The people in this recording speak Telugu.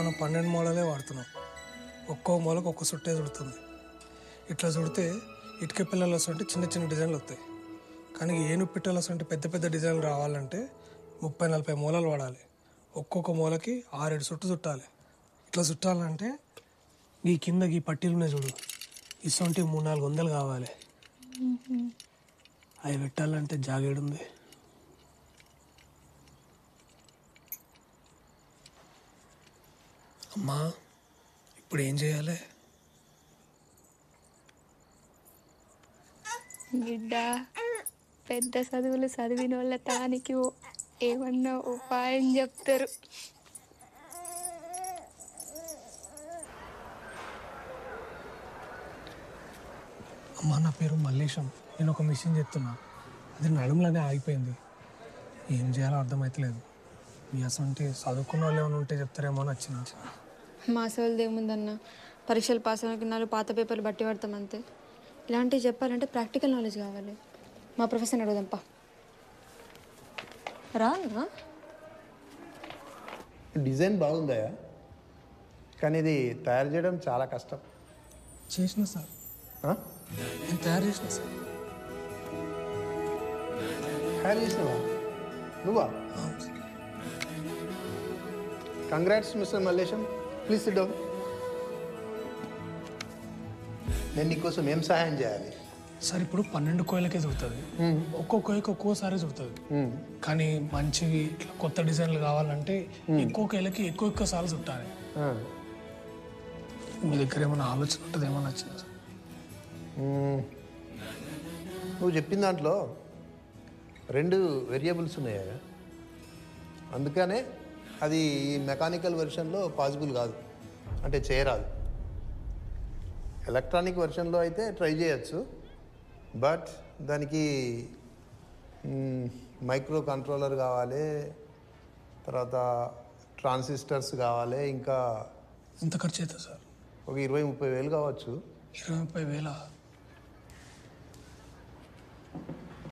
మనం 12 మూలలే వాడుతున్నాం. ఒక్కో మూలకు ఒక్క సుట్టే చుడుతుంది. ఇట్లా చుడితే ఇటుక పిల్లలు వస్తుంటే చిన్న చిన్న డిజైన్లు వస్తాయి. కానీ ఏనుగు పిట్టలు వస్తుంటే పెద్ద పెద్ద డిజైన్లు రావాలంటే 30-40 మూలలు వాడాలి. ఒక్కొక్క మూలకి 6-7 సుట్టు చుట్టాలి. ఇట్లా చుట్టాలంటే ఈ కింద ఈ పట్టీలు ఉన్నాయి చూడు, ఇసొంటి 300-400 కావాలి. అవి పెట్టాలంటే జాగేడుంది. అమ్మా ఇప్పుడు ఏం చేయాలి? బిడ్డ, పెద్ద చదువులు చదివిన వాళ్ళ తానికి ఏమన్నా ఉపాయం చెప్తారు. అమ్మా నా పేరు మల్లేశం. నేను ఒక మిషన్ చెప్తున్నా, అది నడుములనే ఆగిపోయింది. ఏం చేయాలో అర్థమవుతలేదు. మీ అసంటే చదువుకున్న వాళ్ళు ఏమైనా ఉంటే చెప్తారేమో అని వచ్చిన. మా సోల్ది ఏముందన్న, పరీక్షలు పాస్ అయిన 4 పాత పేపర్లు బట్టి పడతాం అంతే. ఇలాంటివి చెప్పాలంటే ప్రాక్టికల్ నాలెడ్జ్ కావాలి. మా ప్రొఫెసర్ని అడుగుదాంపా. రా అన్నా. డిజైన్ బాగుందా, కానీ ఇది తయారు చేయడం చాలా కష్టం. చేసిన సార్, నేను తయారు చేసిన సార్. తయారు చేసినవా నువ్వా? Congrats mister Mallesham, please SIT down. నేను నీకోసం ఏం సహాయం చేయాలి? సార్ ఇప్పుడు 12 కోయిలకే చుడుతుంది. ఒక్కో కోయిలకి ఒక్కోసారి చుడుతుంది. కానీ మంచివి ఇట్లా కొత్త డిజైన్లు కావాలంటే ఎక్కువ కోయిలకి ఎక్కువ సార్లు చుట్టాలి. మీ దగ్గర ఏమైనా ఆలోచన ఉంటుంది ఏమన్నా వచ్చిందా సార్? నువ్వు చెప్పిన దాంట్లో 2 వేరియబుల్స్ ఉన్నాయా, అందుకనే అది ఈ మెకానికల్ వెర్షన్లో పాసిబుల్ కాదు, అంటే చేయరాదు. ఎలక్ట్రానిక్ వెర్షన్లో అయితే ట్రై చేయొచ్చు, బట్ దానికి మైక్రో కంట్రోలర్ కావాలి, తర్వాత ట్రాన్సిస్టర్స్ కావాలి, ఇంకా ఎంత ఖర్చు అవుతుంది సార్? ఒక 20-30 వేలు కావచ్చు. 20-30 వేల?